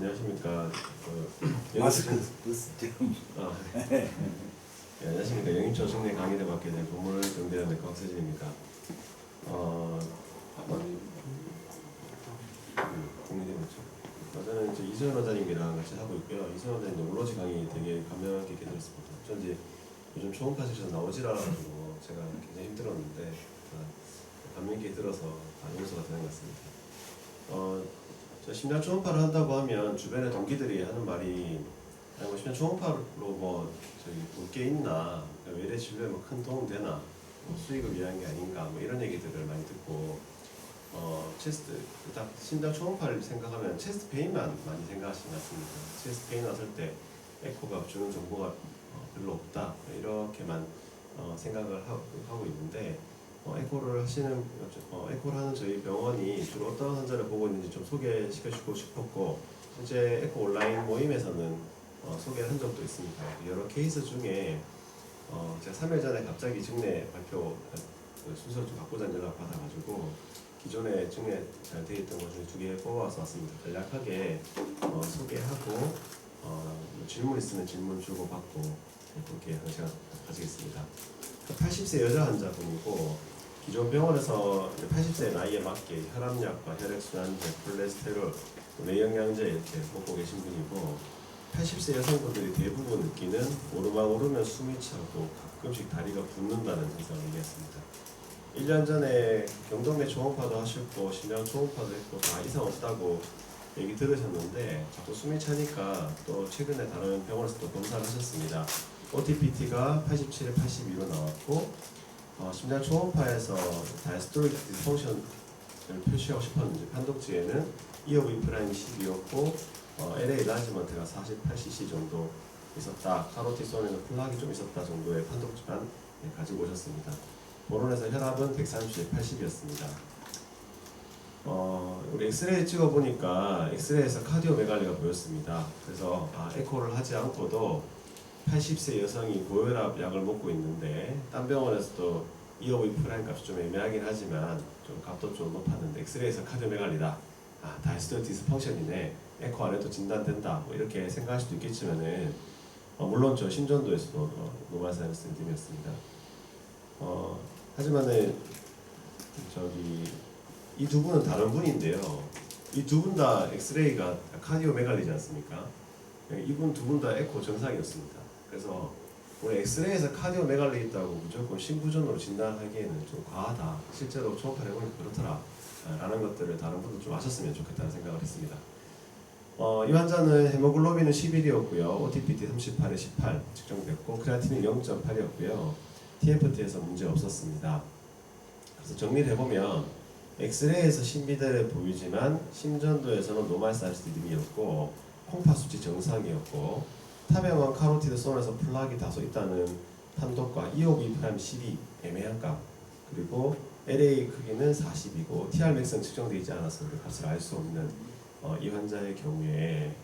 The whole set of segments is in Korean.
안녕하십니까. 마스크 쓰죠. 네, 안녕하십니까. 영인초 승리 강의를 맡게 된 동물 경대학의 곽세진입니다. 공개되었죠. 저는 이제 이수연 원장님이랑 같이 하고 있고요. 이수연 원장님 올로지 강의 되게 감명 깊게 들었습니다. 전 이제 요즘 초음파 세션 나오질 않아가지고 제가 굉장히 힘들었는데 감명 깊게 들어서 용서가 되는 것 같습니다. 저 심장 초음파를 한다고 하면 주변의 동기들이 하는 말이 아니 뭐 심장 초음파로 뭐 저기 볼게 있나 외래 진료에 뭐 큰 도움 되나 뭐 수익을 위한 게 아닌가 뭐 이런 얘기들을 많이 듣고 체스트 딱 심장 초음파를 생각하면 체스트 페인만 많이 생각하시는 것 같습니다. 체스트 페인 왔을 때 에코가 주는 정보가 별로 없다 이렇게만 생각을 하고 있는데 에코를 하는 저희 병원이 주로 어떤 환자를 보고 있는지 좀 소개시켜주고 싶었고 현재 에코 온라인 모임에서는 소개를 한 적도 있습니다. 여러 케이스 중에 제가 3일 전에 갑자기 직내 발표 순서를 좀 바꾸자는 연락 받아가지고 기존에 직내 잘 되어 있던 것 중에 2개 뽑아서 왔습니다. 간략하게 소개하고 질문 있으면 질문 주고받고 그렇게 하는 시간 가지겠습니다. 80세 여자 환자분이고 기존 병원에서 80세 나이에 맞게 혈압약과 혈액순환제, 콜레스테롤, 뇌영양제 이렇게 먹고 계신 분이고 80세 여성분들이 대부분 느끼는 오르막 오르면 숨이 차고 가끔씩 다리가 붓는다는 증상을 얘기했습니다. 1년 전에 경동맥 초음파도 하셨고 심장 초음파도 했고 다 이상 없다고 얘기 들으셨는데 자꾸 숨이 차니까 또 최근에 다른 병원에서 또 검사를 하셨습니다. OTPT가 87에 82로 나왔고 심장 초음파에서 다이스톨릭 디스펑션을 표시하고 싶었는지 판독지에는 EOV 프라임이 10이었고 LA 라지먼트가 48cc 정도 있었다. 카로티손에는 플락이 좀 있었다 정도의 판독지만 가지고 오셨습니다. 보론에서 혈압은 130에 80이었습니다. 우리 엑스레이 찍어보니까 엑스레이에서 카디오메갈리가 보였습니다. 그래서 에코를 하지 않고도 80세 여성이 고혈압 약을 먹고 있는데 딴 병원에서도 EOV 프라임 값이 좀 애매하긴 하지만 좀 값도 좀 높았는데 엑스레이에서 카디오메갈리다. 다이스톨릭 디스펑션이네. 에코 안 해도 진단된다. 뭐 이렇게 생각할 수도 있겠지만은 물론 저 심전도에서도 노멀 사이너스 리듬이었습니다. 하지만은 저기 이 두 분은 다른 분인데요. 이 두 분 다 엑스레이가 카디오메갈리지 않습니까? 이분 두 분 다 에코 정상이었습니다. 그래서 우리 엑스레이에서 카디오메갈리 있다고 무조건 심부전으로 진단하기에는 좀 과하다. 실제로 초음파를 해보니까 그렇더라. 라는 것들을 다른 분도 좀 아셨으면 좋겠다는 생각을 했습니다. 이 환자는 헤모글로빈은 11이었고요. OTPT 38에 18 측정됐고 크레아틴은 0.8이었고요. TFT에서 문제 없었습니다. 그래서 정리를 해보면 엑스레이에서 신비대를 보이지만 심전도에서는 노멀 사이너스 리듬이었고 콩파 수치 정상이었고 타병원 카로티드 손에서 플락이 다소 있다는 판독과 EOV 프라임 12 애매한 값 그리고 LA 크기는 40이고 TR 맥스는 측정되어 있지 않아서 그 값을 알 수 없는 이 환자의 경우에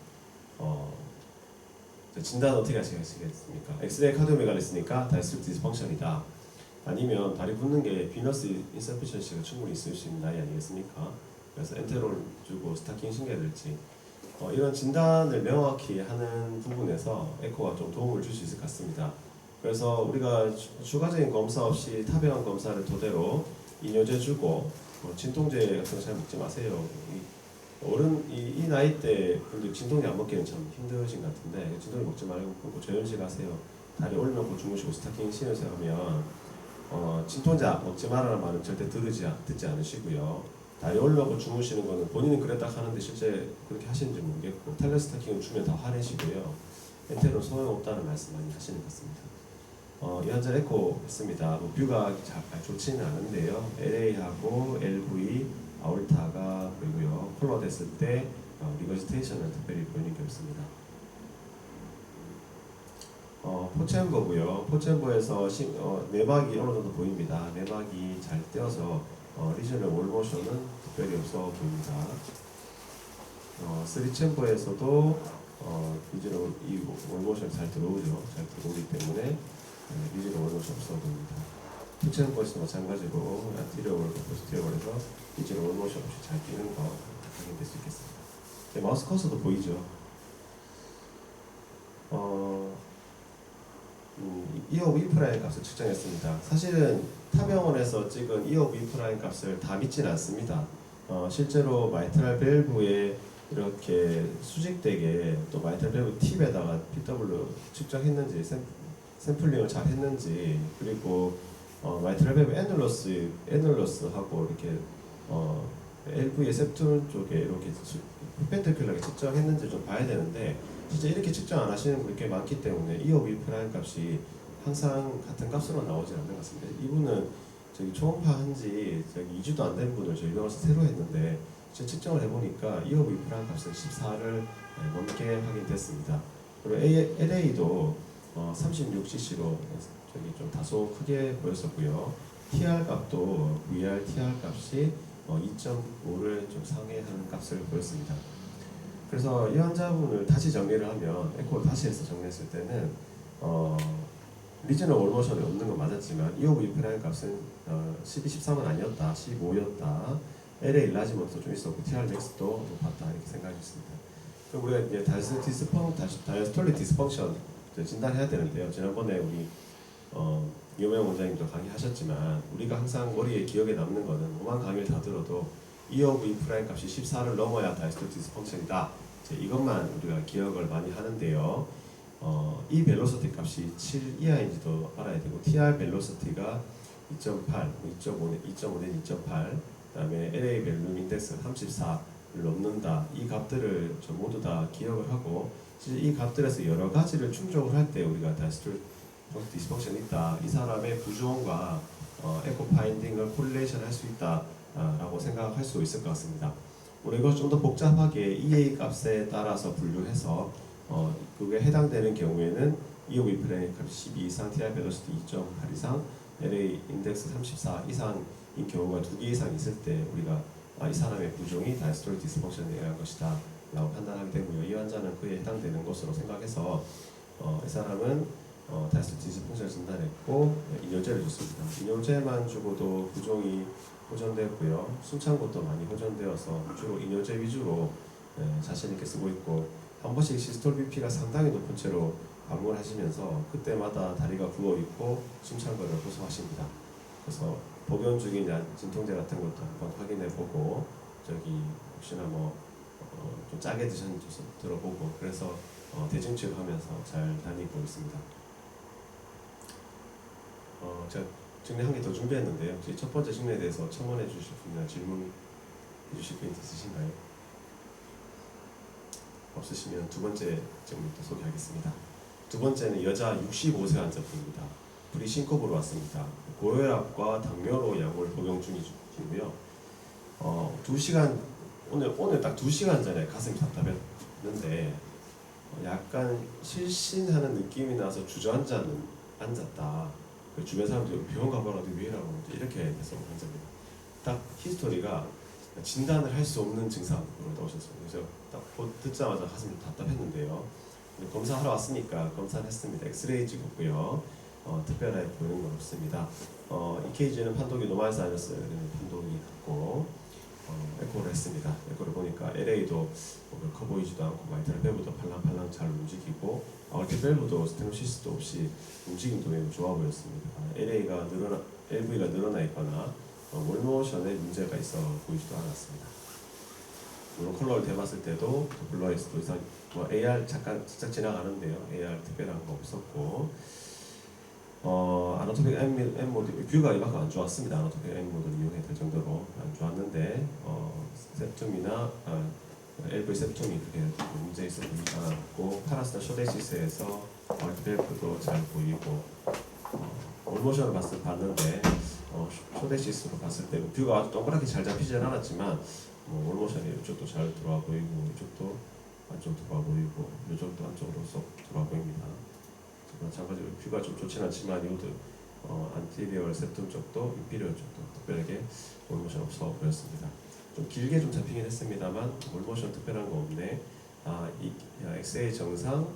진단 어떻게 하시겠습니까? 엑스레이 카디오메갈리 있으니까 다이스톨릭 디스펑션이다. 아니면 다리 붓는 게 비너스 인서피션시가 충분히 있을 수 있는 나이 아니겠습니까? 그래서 엔테롤 주고 스타킹 신겨야 될지 이런 진단을 명확히 하는 부분에서 에코가 좀 도움을 줄 수 있을 것 같습니다. 그래서 우리가 추가적인 검사 없이 타병원 검사를 토대로 이뇨제 주고 진통제 같은 거 잘 먹지 마세요. 이 나이 때 분들 진통제 안 먹기는 참 힘드신 것 같은데 진통제 먹지 말고 저염식 하세요. 다리 올려놓고 주무시고 스타킹 신으세요 하면 진통제 먹지 말라는 말은 절대 듣지 않으시고요. 다리 올려놓고 주무시는 거는 본인은 그랬다 하는데 실제 그렇게 하시는지 모르겠고 텔레 스타킹을 주면 다 화내시고요. 엔테론 소용없다는 말씀 많이 하시는 것 같습니다. 이 환자 에코 했습니다. 뷰가 좋지는 않은데요. LA하고 LV, 아울타가 보이고요. 콜러 됐을 때 리거지테이션은 특별히 보이는 게 없습니다. 포챔버고요. 포챔버에서 내막이 어느 정도 보입니다. 내막이 잘 떼어서 리저널 월모션은 특별히 없어 보입니다. 3챔버에서도 리저널 이 월모션이 잘 들어오죠. 잘 들어오기 때문에 리저널 월모션 없어 보입니다. 2챔버에서도 마찬가지로 안티리어 월과 포스티리어 월에서 리저널 월모션 없이 잘 뛰는 거 확인될 수 있겠습니다. 마우스 커서도 보이죠. 이업 E프라임 값을 측정했습니다. 사실은 타병원에서 찍은 이업 E프라임 값을 다 믿지는 않습니다. 실제로 마이트랄 밸브에 이렇게 수직되게 또 마이트랄 밸브 팁에다가 PW 측정했는지 샘플링을 잘 했는지, 그리고 마이트랄 밸브 애널러스하고 이렇게 LV의 septum 쪽에 이렇게 퍼펜디큘러하게 측정했는지 좀 봐야 되는데, 진짜 이렇게 측정 안 하시는 분이 꽤 많기 때문에 이업 E프라임 값이 항상 같은 값으로 나오지 않는 것 같습니다. 이분은 저기 초음파 한지 2주도 안 된 분을 저희 병원에서 새로 했는데, 지금 측정을 해보니까 이업 E프라임 값은 14를 넘게 확인됐습니다. 그리고 LA도 36cc로 저기 좀 다소 크게 보였었고요. TR 값도 VR TR 값이 2.5를 좀 상회하는 값을 보였습니다. 그래서 이 환자분을 다시 정리를 하면, 에코를 다시 해서 정리했을 때는 리저널 월모션이 없는 건 맞았지만 이오브 E프라임 값은 12, 13은 아니었다, 15였다. LA 일라지먼트도 좀 있었고 TR 맥스도 높았다, 이렇게 생각했습니다. 그럼 우리가 이제 다이어스톨릭 디스펑션 진단해야 되는데요. 지난번에 우리 유명 원장님도 강의하셨지만, 우리가 항상 머리에 기억에 남는 거는 5만 강의를 다 들어도 이오브 E프라임 값이 14를 넘어야 다이어스톨릭 디스펑션이다. 이것만 우리가 기억을 많이 하는데요. 이 벨로시티 값이 7 이하인지도 알아야 되고, TR 벨로시티가 2.8, 2.5는 2.8, 그다음에 LA 벨룸 인덱스 34를 넘는다. 이 값들을 좀 모두 다 기억을 하고, 이 값들에서 여러 가지를 충족을 할 때 우리가 다이어스톨릭 디스펑션이 있다, 이 사람의 부종과 에코 파인딩을 콜레이션 할 수 있다라고 생각할 수 있을 것 같습니다. 우리가 좀 더 복잡하게 EA 값에 따라서 분류해서 그게 해당되는 경우에는 이오브 E프라임 값이 12 이상, TR 벨로시티 2.8 이상, LA 인덱스 34 이상인 경우가 2개 이상 있을 때 우리가 이 사람의 부종이 다이스톨릭 디스펑션에 의한 것이다 라고 판단하게 되고요. 이 환자는 그에 해당되는 것으로 생각해서 이 사람은 다이스톨릭 디스펑션을 진단했고 이뇨제를 줬습니다. 이뇨제만 주고도 부종이 호전되었고요. 순창것도 많이 호전되어서 주로 이뇨제 위주로 자신 있게 쓰고 있고, 한 번씩 시스톨 BP가 상당히 높은 채로 방문을 하시면서 그때마다 다리가 부어 있고 숨찬 거를 호소하십니다. 그래서 복용 중인 진통제 같은 것도 한번 확인해 보고, 저기 혹시나 좀 짜게 드셨는지 들어보고, 그래서 대중치료하면서 잘 다니고 있습니다. 제가 증례 한 개 더 준비했는데요. 첫 번째 증례에 대해서 첨언해 주실 분이나 질문해 주실 분 있으신가요? 없으시면 두 번째 증례부터 소개하겠습니다. 두 번째는 여자 65세 환자분입니다. 프리신컵으로 왔습니다. 고혈압과 당뇨로 약을 복용 중이고요. 2시간 오늘 딱 2시간 전에 가슴이 답답했는데 약간 실신하는 느낌이 나서 앉았다. 그 주변 사람들이 병원 가봐라, 왜 이라고 이렇게 해서 환자입니다. 딱 히스토리가 진단을 할 수 없는 증상으로 나오셨습니다. 그래서 딱 듣자마자 가슴이 답답했는데요. 검사하러 왔으니까 검사를 했습니다. 엑스레이 찍었고요. 특별하게 보이는 건 없습니다. EKG는 판독이 노말 사이너스 판독이 같고, 에코를 했습니다. 에코를 보니까 LA도 커 보이지도 않고 마이트랄 밸브도 팔랑팔랑 잘 움직이고, 아ortic 밸브도 스테노시스도 없이 움직임도 매우 좋아 보였습니다. LV가 늘어나 있거나 몰모션에 문제가 있어 보이지도 않았습니다. 물론 컬러를 대봤을 때도 블러에서도 이상 AR 잠깐 살짝 지나가는데요. AR 특별한 거 없었고, 아나토믹 M 모드 뷰가 이만큼 안 좋았습니다. 아나토믹 M 모드를 이용해야 될 정도로 안 좋았는데, septum이나 LV septum이 그렇게 문제 있어 보이지 않았고, 파라스타 쇼데시스에서 얼티벨프도 잘 보이고, 올모션을 봤는데 쇼데시스로 봤을 때 뷰가 아주 동그랗게 잘 잡히진 않았지만 올모션이 이쪽도 잘 들어와 보이고, 이쪽도 안쪽 들어와 보이고, 이쪽도 안쪽으로 쏙 들어와 보입니다. 마찬가지로 뷰가 좀 좋지는 않지만 이것도 안티리얼 septum 쪽도 인피리얼 쪽도 특별하게 올모션 없어 보였습니다. 좀 길게 좀 잡히긴 했습니다만 올모션 특별한 거 없네. 이 엑스레이 정상,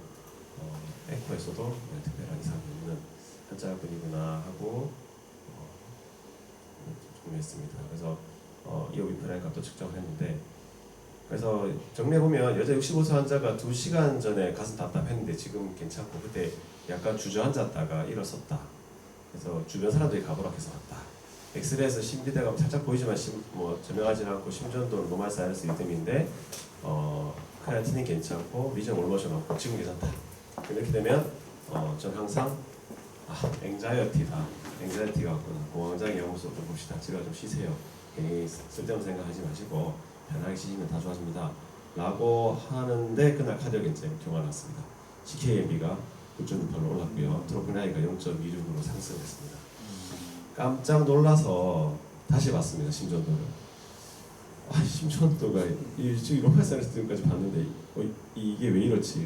에코에서도 특별한 이상이 없는 환자분이구나 하고 정리했습니다. 그래서 이오브 E프라임 값도 측정을 했는데 그래서 정리해 보면 여자 65세 환자가 2시간 전에 가슴 답답했는데 지금 괜찮고 그때 약간 주저앉았다가 일어섰다. 그래서 주변 사람들이 가보라 해서 왔다. 엑스레이에서 심비대가 살짝 보이지만 뭐 저명하지 않고 심전도 노말 사이너스 리듬인데 크레아틴이 괜찮고 미정 올모션 없고 지금 괜찮다. 이렇게 되면 전 항상 앵자이어티다. 앵자이어티가 왔구나. 공황장애 연구소 좀 봅시다. 제가 좀 쉬세요. 괜히 쓸데없는 생각하지 마시고 편하게 쉬시면 다 좋아집니다. 라고 하는데 그날 카디오 견체가 나왔습니다. CKMB가 9.68로 올랐고요. 트로포나이가 0.26으로 상승했습니다. 깜짝 놀라서 다시 봤습니다. 심전도를. 심전도가 일주일 로마사이너스까지 봤는데 이게 왜 이렇지?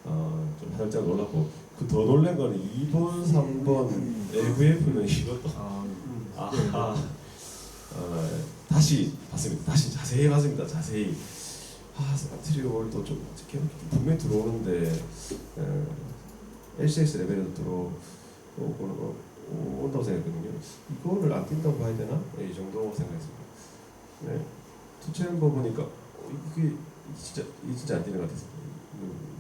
좀 살짝 놀랐고 그 더 놀란 거는 2번, 3번 LVF는 이것도 다시 봤습니다. 다시 자세히 봤습니다. 자세히 트리오월도 좀 분명히 들어오는데 LCX 레벨에도 들어온다고 생각했거든요. 이거를 안 뛴다고 봐야 되나? 이 정도 생각했습니다. 네. 투체인버 보니까 이게 진짜 안 뛰는 것 같았어요.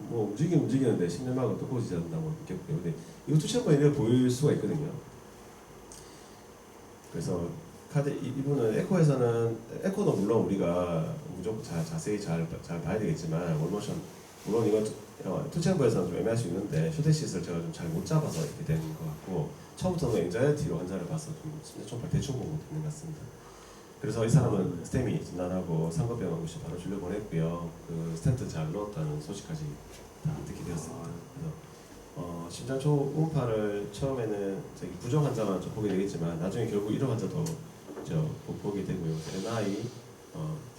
뭐 움직이는데 심내막은 또 꽂히지 않는다고 느꼈고요. 근데 이거 투체인버 얘네가 보일 수가 있거든요. 그래서 이분은 에코에서는 에코도 물론 우리가 무조건 자세히 잘 봐야 되겠지만 월모션 물론 이건 투체인버에서는 좀 애매할 수 있는데 쇼데시스를 제가 좀 잘 못 잡아서 이렇게 된 것 같고 처음부터는 앵자이어티로 환자를 봐서 좀 심장초음파 대충 보고 있는 것 같습니다. 그래서 이 사람은 스테미 진단하고 상급병 응급실 바로 진료 보냈고요. 그 스텐트 잘 넣었다는 소식까지 다 듣게 되었습니다. 그래서 심장 초음파를 처음에는 부정 환자만 좀 보게 되겠지만 나중에 결국 이런 환자도 보게 되고요. NI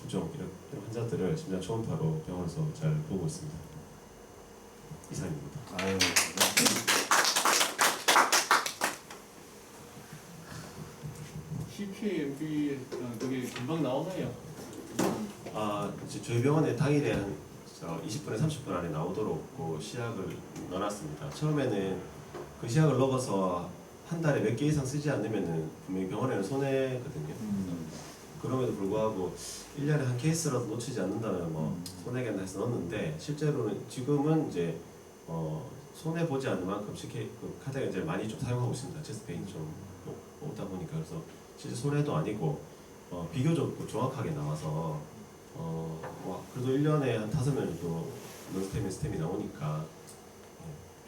부정 이런 환자들을 심장 초음파로 병원에서 잘 보고 있습니다. 이상입니다. 아유. CKMB 그게 금방 나오나요? 이제 저희 병원에 당일에 한 20분에 30분 안에 나오도록 시약을 넣어놨습니다. 처음에는 그 시약을 넣어서 한 달에 몇 개 이상 쓰지 않으면은 분명히 병원에는 손해거든요. 그럼에도 불구하고 1년에 한 케이스라도 놓치지 않는다면 뭐 손해겠나 해서 넣었는데 실제로는 지금은 이제 손해 보지 않는 만큼 그 카드 이제 많이 좀 사용하고 있습니다. 체스트페인 좀 오다 보니까 그래서 실제 손해도 아니고 비교적 정확하게 나와서 그래도 1년에 한 5명 정도 스템이 나오니까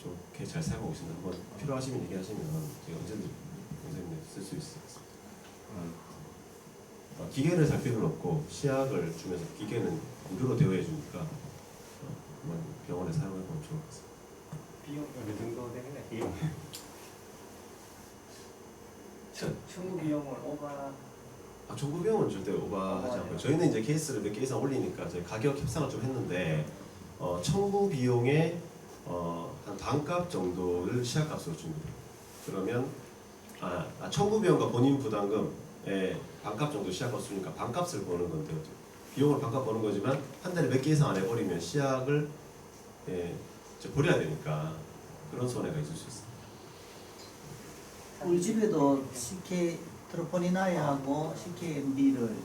좋게 잘 사용하고 있습니다. 한번 필요하시면 얘기하시면 제가 언제든지 선생님 쓸 수 있습니다. 기계를 살 필요는 없고 시약을 주면서 기계는 무료로 대여해 주니까 한번 병원에 사용해 보면 좋을 것 같습니다. 비용 어느 정도 되겠네. 비용. 청구 비용을 오바. 정부 비용은 절대 오버하지 않고요. 저희는 이제 케이스를 몇 개 이상 올리니까 저희 가격 협상을 좀 했는데 청구 비용의 한 반값 정도를 시약값으로 줍니다. 그러면 청구 비용과 본인 부담금의 반값 정도 시약값 쓰니까 반값을 버는 건데 비용을 반값 버는 거지만 한 달에 몇 개 이상 안 해버리면 시약을 이제 버려야 되니까 그런 손해가 있을 수 있습니다. 우리 집에도 CK 트로포니나이하고 CKMB를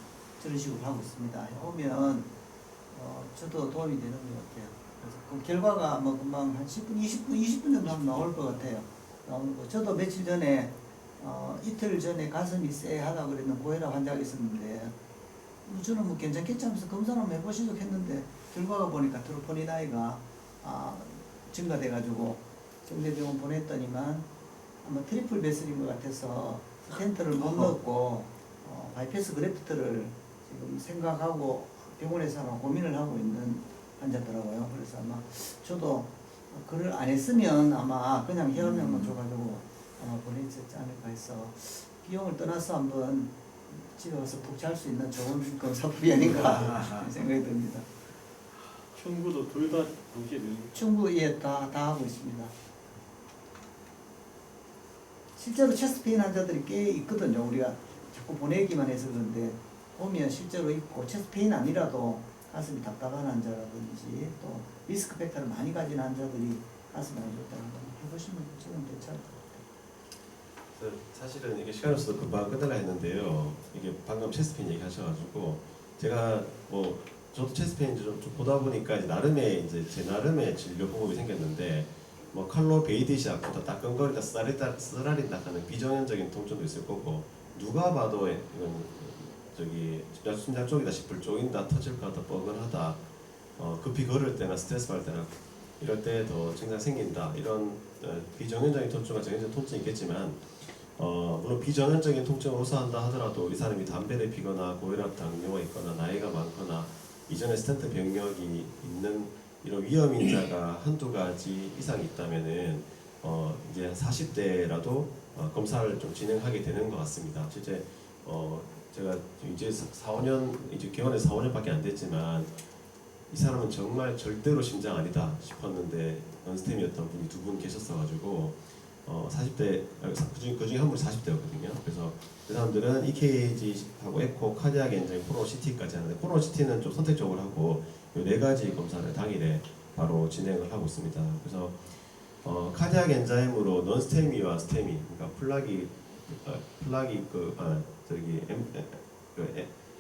저런 식으로 하고 있습니다. 해보면 저도 도움이 되는 것 같아요. 그래서 그 결과가 뭐 금방 한 10분, 20분 정도 하면 나올 것 같아요. 나오는 거. 저도 며칠 전에 이틀 전에 가슴이 쎄하다 그랬는 고혈압 환자가 있었는데 저는 뭐 괜찮겠지 하면서 검사를 한번 해보시려고 했는데 결과가 보니까 트로포니나이가 증가돼가지고 정대병원 보냈더니만 아마 트리플 베슬인 것 같아서 스텐트를 못 넣었고 바이패스 그래프트를 지금 생각하고 병원에서 아마 고민을 하고 있는 환자더라고요. 그래서 아마 저도 글을 안 했으면 아마 그냥 혈압약만 줘가지고 아마 보내지 않을까 해서 비용을 떠나서 한번 집에 와서 푹 잘 수 있는 좋은 검사법이 아닌가 생각이 듭니다. 청구도 둘 다 동시에 되는 충분히 다 하고 있습니다. 실제로 체스트페인 환자들이 꽤 있거든요. 우리가 자꾸 보내기만 해서 그런데 보면 실제로 있고 체스트페인 아니라도 가슴이 답답한 환자라든지 또 리스크 팩터를 많이 가진 환자들이 가슴이 안 좋다는 거 해보시면 저는 괜찮을 것 같아요. 사실은 이게 시간 없어서 금방 끝내려 했는데요. 이게 방금 체스트페인 얘기하셔가지고 제가 뭐 저도 체스트 페인 좀 보다 보니까 이제 나름의 이제 제 나름의 진료 방법이 생겼는데 뭐 칼로 베이듯이 아프다, 따끔거리다, 쓰라린다 하는 비정형적인 통증도 있을 거고 누가 봐도 이건 저기 심장 쪽이다 싶을 쪼인다, 터질 것 같다, 뻐근하다, 급히 걸을 때나 스트레스 받을 때나 이럴 때 더 증상 생긴다 이런 비정형적인 통증과 정형적인 통증이 있겠지만 물론 비정형적인 통증을 호소한다 하더라도 이 사람이 담배를 피거나 고혈압, 당뇨가 있거나 나이가 많거나 이전에 스텐트 병력이 있는 이런 위험 인자가 한두 가지 이상이 있다면은 이제 40대라도 검사를 좀 진행하게 되는 것 같습니다. 실제 제가 이제 4~5년 이제 개원해서 4~5년밖에 안 됐지만 이 사람은 정말 절대로 심장 아니다 싶었는데 넌스템이었던 분이 2분 계셨어가지고 40대 그중에 한 분이 40대였거든요. 그래서 그 사람들은 EKG하고 에코, 카디악 엔자임, 코로나 CT까지 하는데 코로나 CT는 좀 선택적으로 하고 이 4가지 검사를 당일에 바로 진행을 하고 있습니다. 그래서 카디악 엔자임으로 넌스테미와 스테미, 그러니까 플락이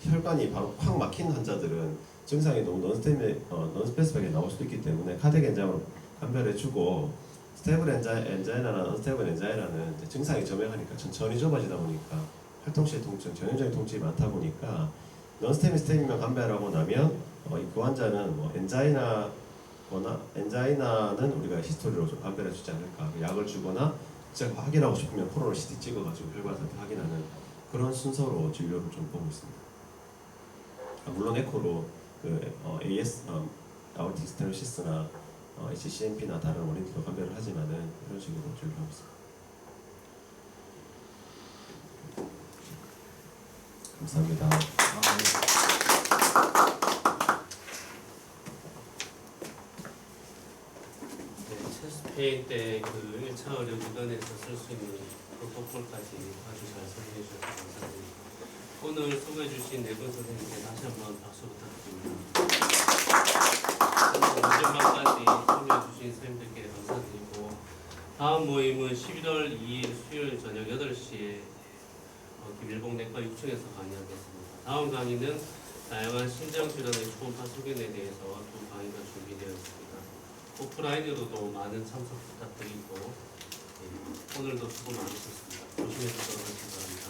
혈관이 바로 콱 막힌 환자들은 증상이 너무 넌스페시픽하게 나올 수도 있기 때문에 카디악 엔자임으로 감별해주고 스테이블 엔자이나나 언스테이블 엔자이나는 증상이 점행하니까 천천히 좁아지다 보니까 활동시의 통증, 전형적인 통증이 많다 보니까 넌스테미만 감별하고 나면 그 환자는 뭐 엔자이나는 우리가 히스토리로 좀 감별해주지 않을까, 약을 주거나 제가 확인하고 싶으면 코로나 CT 찍어가지고 혈관 상태 확인하는 그런 순서로 진료를 좀 보고 있습니다. 물론 에코로 AS, 아ortic stenosis HCMP나 다른 원인들도 감별을 하지만은 이런 식으로 진료하고 있습니다. 감사합니다. 네, 체스트페인 때 그 1차 의료기관에서 쓸 수 있는 프로토콜까지 아주 잘 설명해 주셔서 감사드립니다. 오늘 소개해 주신 네 분 선생님께 다시 한번 박수 부탁드립니다. 마지막까지 참여해 주신 선생님들께 감사드리고 다음 모임은 11월 2일 수요일 저녁 8시에 김일봉 내과 6층에서 강의하겠습니다. 다음 강의는 다양한 신장질환의 초음파 소견에 대해서 2 강의가 준비되어 있습니다. 오프라인으로도 많은 참석 부탁드리고 오늘도 수고 많으셨습니다. 조심해 주셔서 감사합니다.